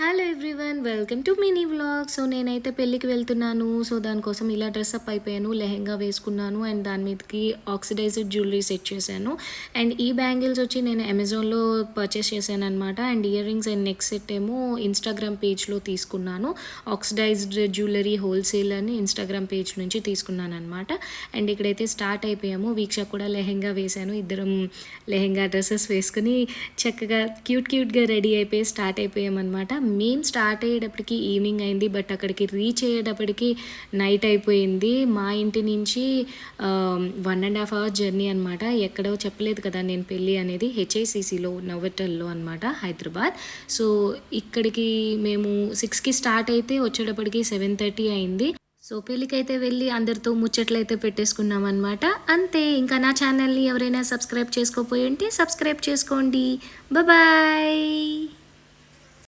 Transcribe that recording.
Hello everyone, welcome to mini vlog. So నేనైతే పెళ్ళికి వెళ్తున్నాను. సో దానికోసం ఇలా డ్రెస్అప్ అయిపోయాను, లెహెంగా వేసుకున్నాను అండ్ దాని మీదకి ఆక్సిడైజ్డ్ జ్యువెలరీ సెట్ చేశాను. అండ్ ఈ బ్యాంగిల్స్ వచ్చి నేను అమెజాన్లో పర్చేస్ చేశాను అనమాట. And ear rings and neck set ఏమో ఇన్స్టాగ్రామ్ పేజ్లో తీసుకున్నాను. ఆక్సిడైజ్డ్ జ్యువెలరీ హోల్సేల్ అని ఇన్స్టాగ్రామ్ పేజ్ నుంచి తీసుకున్నాను అనమాట. అండ్ ఇక్కడైతే స్టార్ట్ అయిపోయాము. వీక్ష కూడా లెహెంగా వేశాను. ఇద్దరం లెహెంగా డ్రెస్సెస్ వేసుకుని చక్కగా క్యూట్గా రెడీ అయిపోయి స్టార్ట్ అయిపోయామన్నమాట. మేము స్టార్ట్ అయ్యేటప్పటికి ఈవినింగ్ అయింది, బట్ అక్కడికి రీచ్ అయ్యేటప్పటికి నైట్ అయిపోయింది. మా ఇంటి నుంచి 1.5 hours జర్నీ అనమాట. ఎక్కడో చెప్పలేదు కదా నేను పెళ్ళి అనేది, హెచ్ఐసిసిలో నవటల్లో అనమాట, హైదరాబాద్. సో ఇక్కడికి మేము 6కి స్టార్ట్ అయితే వచ్చేటప్పటికి 7:30 అయింది. సో పెళ్ళికైతే వెళ్ళి అందరితో ముచ్చట్లయితే పెట్టేసుకున్నాం అనమాట. అంతే. ఇంకా నా ఛానల్ని ఎవరైనా సబ్స్క్రైబ్ చేసుకోపోయి ఉంటే సబ్స్క్రైబ్ చేసుకోండి. బాయ్.